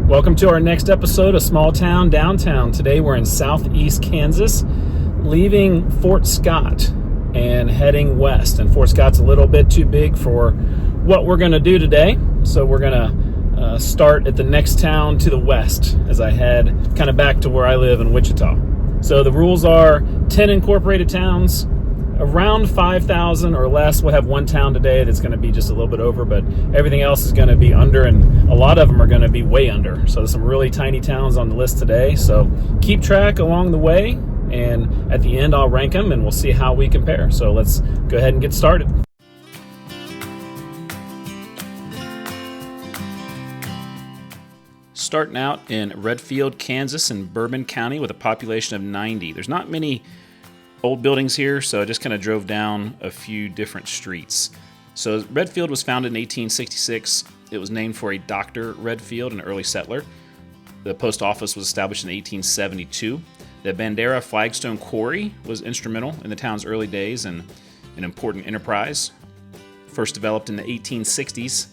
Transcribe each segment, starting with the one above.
Welcome to our next episode of Small Town Downtown. Today we're in southeast Kansas, leaving Fort Scott and heading west. And Fort Scott's a little bit too big for what we're going to do today, so we're going to start at the next town to the west as I head kind of back to where I live in Wichita. So the rules are 10 incorporated towns, around 5,000 or less. We'll have one town today that's going to be just a little bit over, but everything else is going to be under, and a lot of them are going to be way under. So there's some really tiny towns on the list today. So keep track along the way, and at the end I'll rank them and we'll see how we compare. So let's go ahead and get started. Starting out in Redfield, Kansas in Bourbon County with a population of 90. There's not many old buildings here, so I just kind of drove down a few different streets. So Redfield was founded in 1866. It was named for a Dr. Redfield, an early settler. The post office was established in 1872. The Bandera Flagstone Quarry was instrumental in the town's early days and an important enterprise. First developed in the 1860s,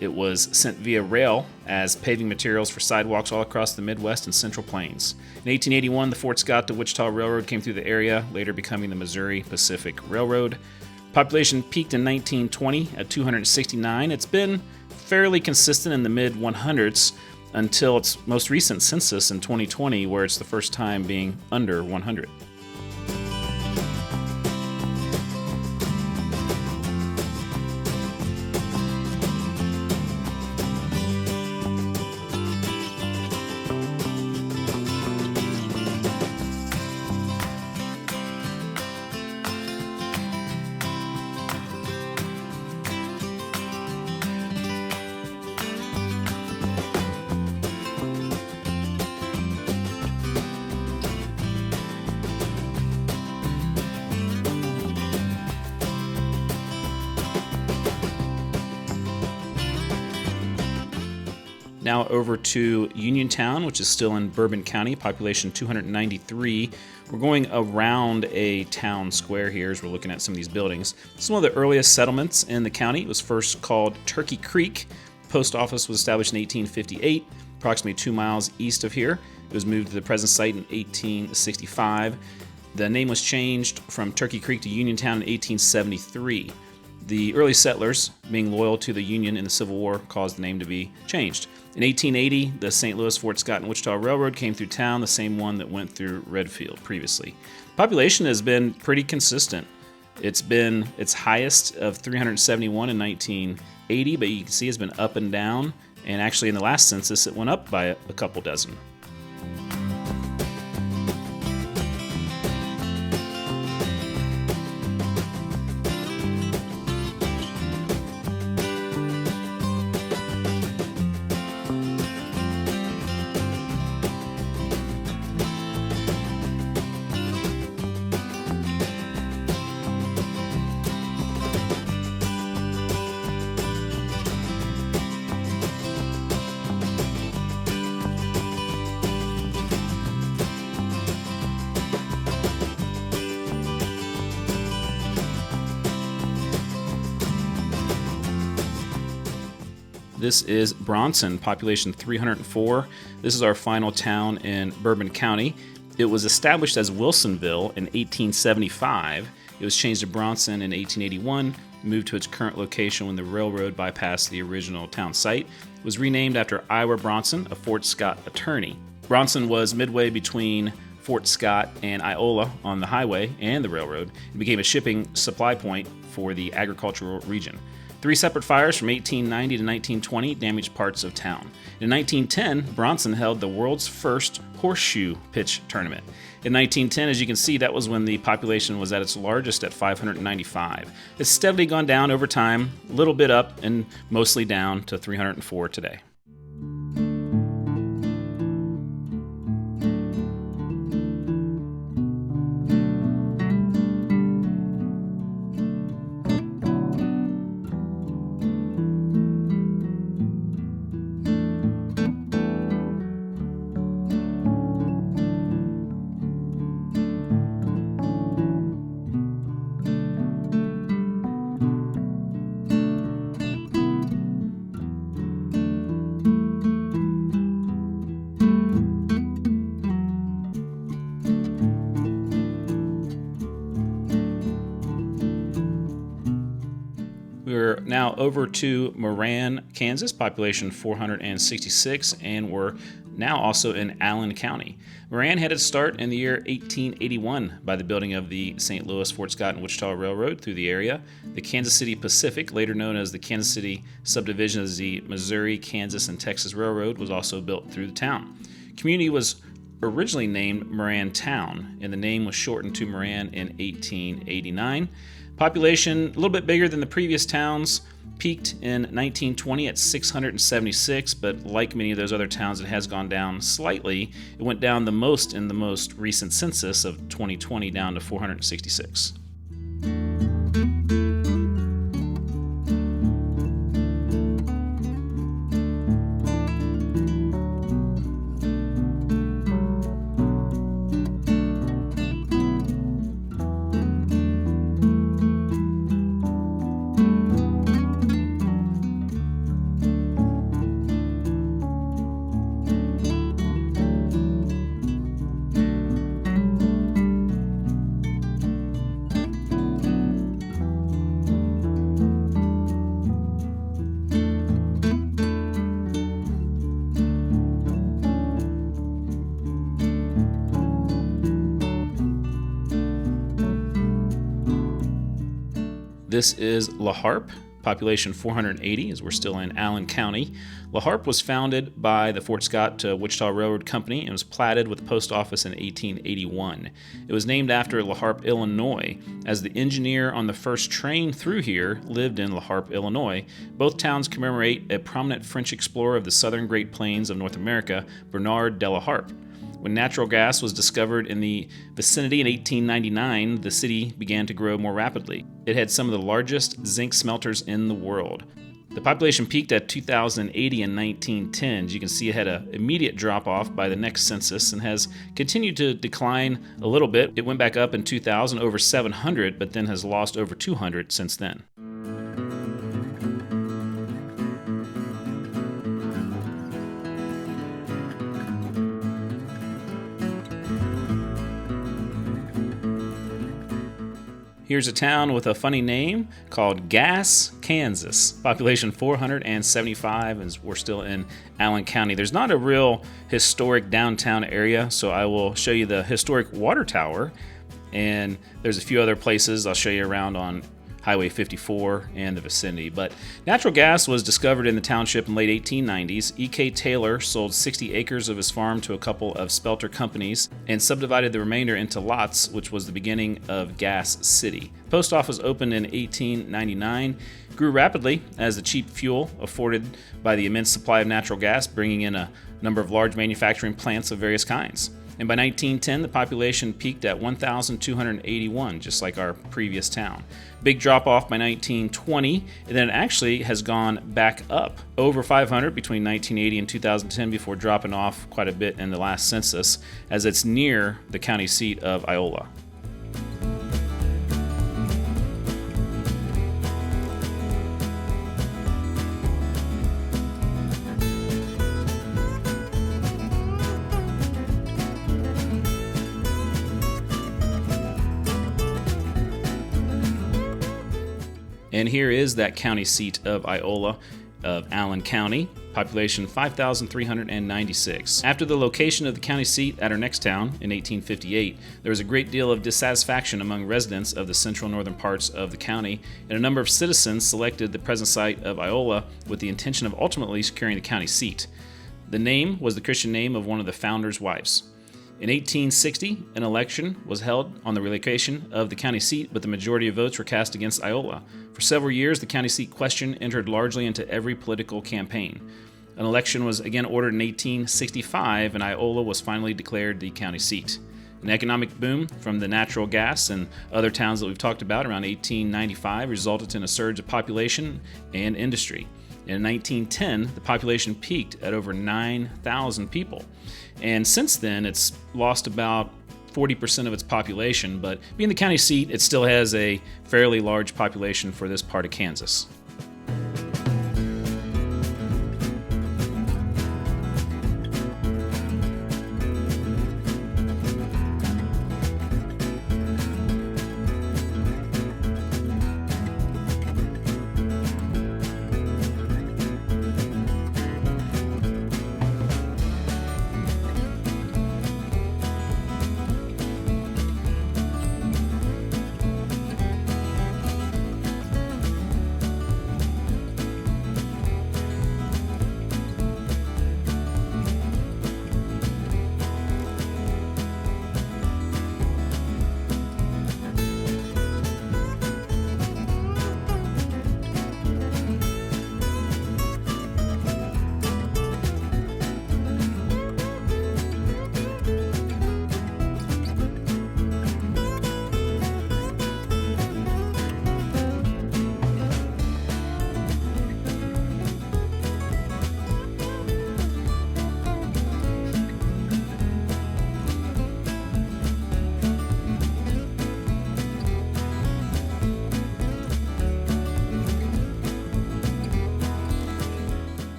it was sent via rail as paving materials for sidewalks all across the Midwest and Central Plains. In 1881, the Fort Scott to Wichita Railroad came through the area, later becoming the Missouri Pacific Railroad. Population peaked in 1920 at 269. It's been fairly consistent in the mid-100s until its most recent census in 2020, where it's the first time being under 100. Now over to Uniontown, which is still in Bourbon County, population 293. We're going around a town square here as we're looking at some of these buildings. This is one of the earliest settlements in the county. It was first called Turkey Creek. Post office was established in 1858, approximately 2 miles east of here. It was moved to the present site in 1865. The name was changed from Turkey Creek to Uniontown in 1873. The early settlers, being loyal to the Union in the Civil War, caused the name to be changed. In 1880, the St. Louis, Fort Scott, and Wichita Railroad came through town, the same one that went through Redfield previously. Population has been pretty consistent. It's been its highest of 371 in 1980, but you can see it's been up and down, and actually in the last census it went up by a couple dozen. This is Bronson, population 304. This is our final town in Bourbon County. It was established as Wilsonville in 1875. It was changed to Bronson in 1881, moved to its current location when the railroad bypassed the original town site. It was renamed after Ira Bronson, a Fort Scott attorney. Bronson was midway between Fort Scott and Iola on the highway and the railroad. It became a shipping supply point for the agricultural region. 3 separate fires from 1890 to 1920 damaged parts of town. In 1910, Bronson held the world's first horseshoe pitch tournament. In 1910, as you can see, that was when the population was at its largest at 595. It's steadily gone down over time, a little bit up and mostly down to 304 today. now over to Moran, Kansas, population 466, and we're now also in Allen County. Moran had its start in the year 1881 by the building of the St. Louis, Fort Scott, and Wichita Railroad through the area. The Kansas City Pacific, later known as the Kansas City subdivision of the Missouri, Kansas, and Texas Railroad, was also built through the town. The community was originally named Moran Town, and the name was shortened to Moran in 1889. Population a little bit bigger than the previous towns, peaked in 1920 at 676, but like many of those other towns, it has gone down slightly. It went down the most in the most recent census of 2020, down to 466. This is La Harpe, population 480, as we're still in Allen County. La Harpe was founded by the Fort Scott to Wichita Railroad Company and was platted with the post office in 1881. It was named after La Harpe, Illinois, as the engineer on the first train through here lived in La Harpe, Illinois. Both towns commemorate a prominent French explorer of the southern Great Plains of North America, Bernard de la Harpe. When natural gas was discovered in the vicinity in 1899, the city began to grow more rapidly. It had some of the largest zinc smelters in the world. The population peaked at 2,080 in 1910. As you can see, it had an immediate drop-off by the next census and has continued to decline a little bit. It went back up in 2000, over 700, but then has lost over 200 since then. Here's a town with a funny name called Gas, Kansas. Population 475, and we're still in Allen County. There's not a real historic downtown area, so I will show you the historic water tower, and there's a few other places I'll show you around on Highway 54 and the vicinity. But natural gas was discovered in the township in the late 1890s. E.K. Taylor sold 60 acres of his farm to a couple of spelter companies and subdivided the remainder into lots, which was the beginning of Gas City. Post office opened in 1899, grew rapidly as the cheap fuel afforded by the immense supply of natural gas, bringing in a number of large manufacturing plants of various kinds. And by 1910, the population peaked at 1,281, just like our previous town. Big drop off by 1920, and then it actually has gone back up over 500 between 1980 and 2010 before dropping off quite a bit in the last census, as it's near the county seat of Iola. And here is that county seat of Iola, of Allen County, population 5,396. After the location of the county seat at our next town in 1858, there was a great deal of dissatisfaction among residents of the central northern parts of the county, and a number of citizens selected the present site of Iola with the intention of ultimately securing the county seat. The name was the Christian name of one of the founders' wives. In 1860, an election was held on the relocation of the county seat, but the majority of votes were cast against Iola. For several years, the county seat question entered largely into every political campaign. An election was again ordered in 1865, and Iola was finally declared the county seat. An economic boom from the natural gas and other towns that we've talked about around 1895 resulted in a surge of population and industry. In 1910, the population peaked at over 9,000 people. And since then, it's lost about 40% of its population, but being the county seat, it still has a fairly large population for this part of Kansas.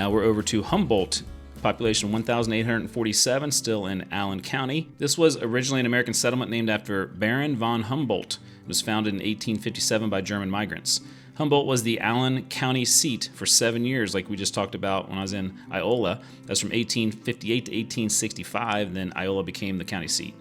Now we're over to Humboldt, population 1,847, still in Allen County. This was originally an American settlement named after Baron von Humboldt. It was founded in 1857 by German migrants. Humboldt was the Allen County seat for 7 years, like we just talked about when I was in Iola. That's from 1858 to 1865, then Iola became the county seat.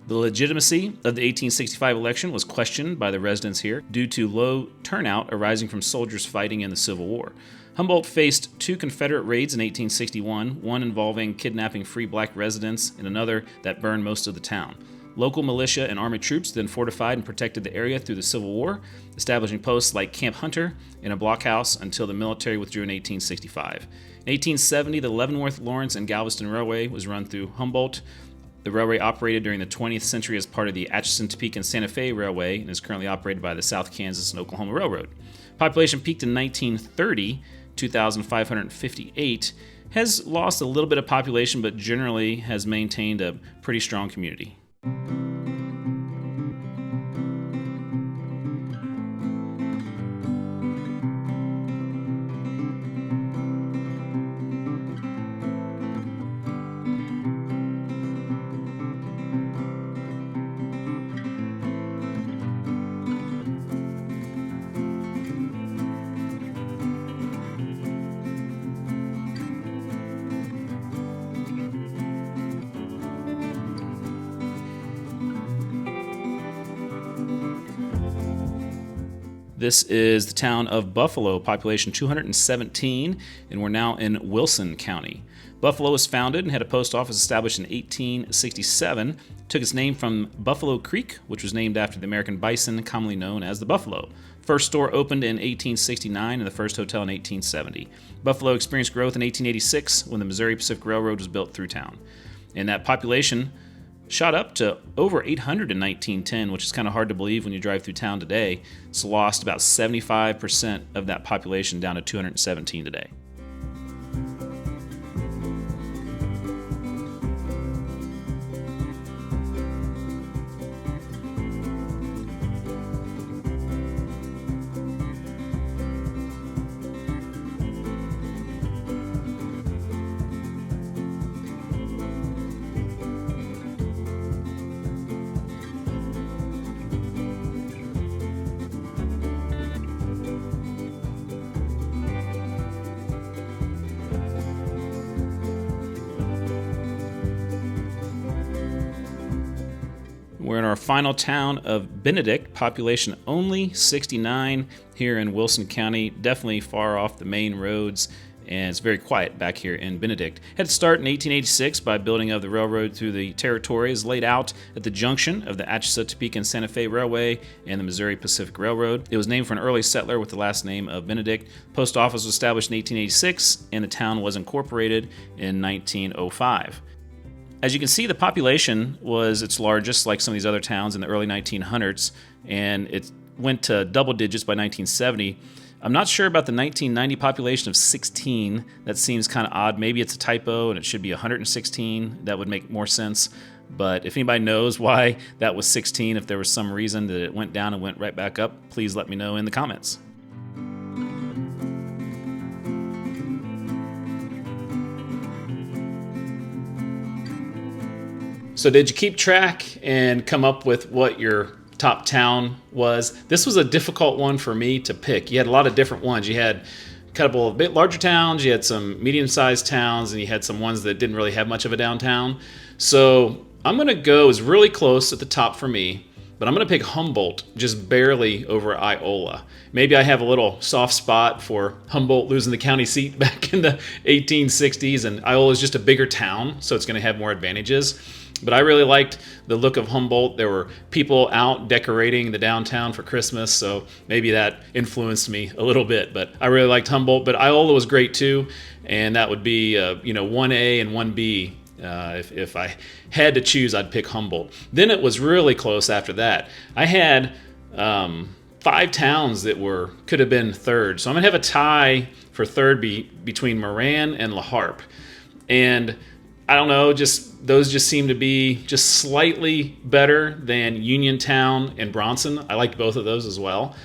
The legitimacy of the 1865 election was questioned by the residents here due to low turnout arising from soldiers fighting in the Civil War. Humboldt faced 2 Confederate raids in 1861, one involving kidnapping free black residents and another that burned most of the town. Local militia and army troops then fortified and protected the area through the Civil War, establishing posts like Camp Hunter and a blockhouse until the military withdrew in 1865. In 1870, the Leavenworth, Lawrence, and Galveston Railway was run through Humboldt. The railway operated during the 20th century as part of the Atchison, Topeka, and Santa Fe Railway and is currently operated by the South Kansas and Oklahoma Railroad. Population peaked in 1930, 2,558, has lost a little bit of population but generally has maintained a pretty strong community. This is the town of Buffalo, population 217, and we're now in Wilson County. Buffalo was founded and had a post office established in 1867. It took its name from Buffalo Creek, which was named after the American bison, commonly known as the buffalo. First store opened in 1869 and the first hotel in 1870. Buffalo experienced growth in 1886 when the Missouri Pacific Railroad was built through town. And that population shot up to over 800 in 1910, which is kind of hard to believe when you drive through town today. It's lost about 75% of that population down to 217 today. We're in our final town of Benedict, population only 69 here in Wilson County, definitely far off the main roads, and it's very quiet back here in Benedict. Had to start in 1886 by building of the railroad through the territory is laid out at the junction of the Atchison, Topeka, and Santa Fe Railway and the Missouri Pacific Railroad. It was named for an early settler with the last name of Benedict. Post office was established in 1886, and the town was incorporated in 1905. As you can see, the population was its largest, like some of these other towns, in the early 1900s, and it went to double digits by 1970. I'm not sure about the 1990 population of 16. That seems kind of odd. Maybe it's a typo and it should be 116. That would make more sense. But if anybody knows why that was 16, if there was some reason that it went down and went right back up, please let me know in the comments. So did you keep track and come up with what your top town was? This was a difficult one for me to pick. You had a lot of different ones. You had a couple of bit larger towns, you had some medium-sized towns, and you had some ones that didn't really have much of a downtown. So I'm going to go, is really close at the top for me, but I'm going to pick Humboldt just barely over Iola. Maybe I have a little soft spot for Humboldt losing the county seat back in the 1860s, and Iola is just a bigger town, so it's going to have more advantages. But I really liked the look of Humboldt. There were people out decorating the downtown for Christmas, so maybe that influenced me a little bit. But I really liked Humboldt. But Iola was great too, and that would be 1A and 1B. If I had to choose, I'd pick Humboldt. Then it was really close after that. I had 5 towns that could have been third. So I'm going to have a tie for third between Moran and La Harpe. And I don't know, those just seem to be just slightly better than Uniontown and Bronson. I liked both of those as well.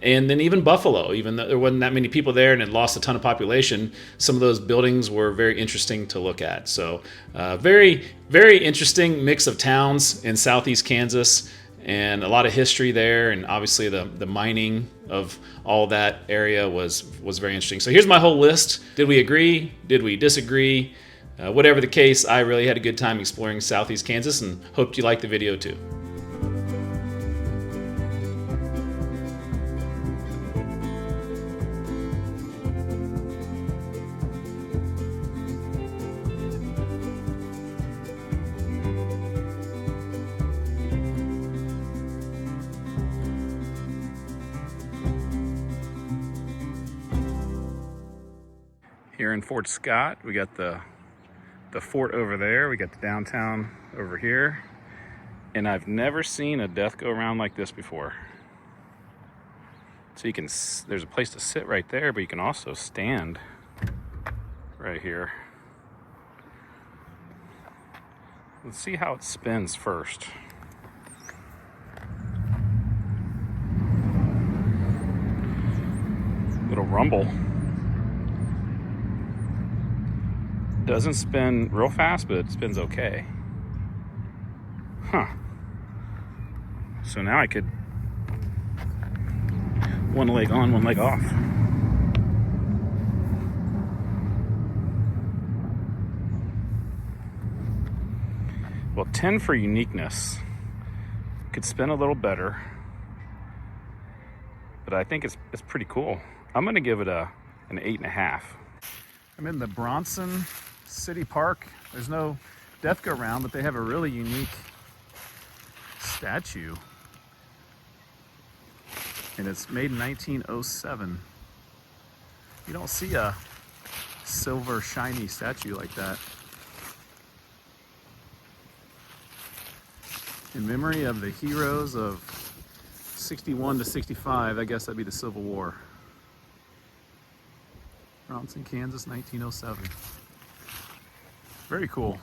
And then even Buffalo, even though there wasn't that many people there and it lost a ton of population, some of those buildings were very interesting to look at. So very, very interesting mix of towns in southeast Kansas, and a lot of history there, and obviously the mining of all that area was very interesting. So here's my whole list. Did we agree? Did we disagree? Whatever the case, I really had a good time exploring southeast Kansas, and hoped you liked the video too. Here in Fort Scott, we got the fort over there. We got the downtown over here. And I've never seen a death go around like this before. So there's a place to sit right there, but you can also stand right here. Let's see how it spins first. Little rumble. Doesn't spin real fast, but it spins okay. Huh. So now I could one leg on, one leg off. Well, 10 for uniqueness. Could spin a little better, but I think it's pretty cool. I'm gonna give it an 8.5. I'm in the Bronson City Park. There's no death go round, but they have a really unique statue. And it's made in 1907. You don't see a silver shiny statue like that. In memory of the heroes of 61 to 65, I guess that'd be the Civil War. Bronson, Kansas, 1907. Very cool.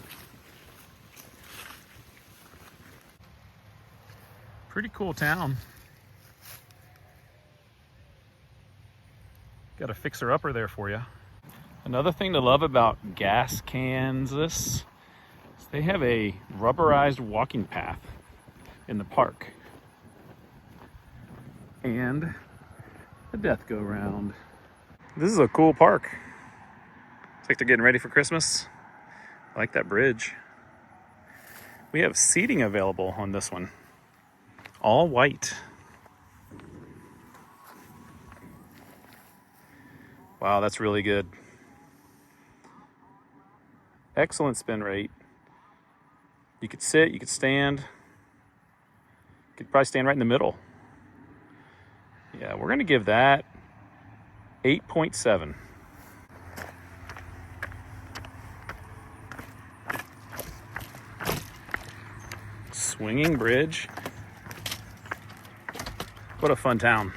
Pretty cool town. Got a fixer-upper there for you. Another thing to love about Gas, Kansas, is they have a rubberized walking path in the park. And a death go round. This is a cool park. It's like they're getting ready for Christmas. I like that bridge. We have seating available on this one. All white. Wow, that's really good. Excellent spin rate. You could sit, you could stand. You could probably stand right in the middle. Yeah, we're gonna give that 8.7. Swinging bridge. What a fun town.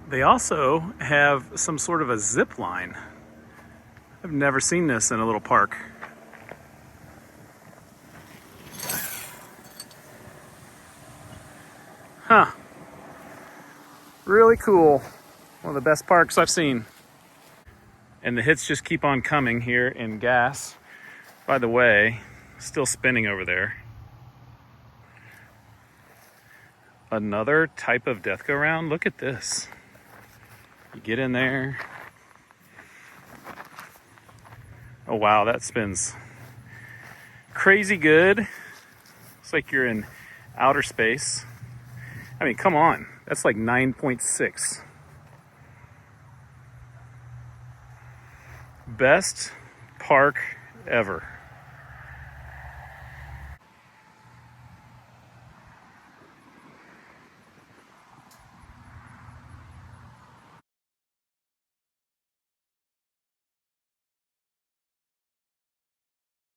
They also have some sort of a zip line. I've never seen this in a little park. Huh. Really cool. One of the best parks I've seen. And the hits just keep on coming here in Gas. By the way, still spinning over there. Another type of death go round. Look at this. You get in there. Oh wow, that spins crazy good. It's like you're in outer space. I mean, come on. That's like 9.6. Best park ever.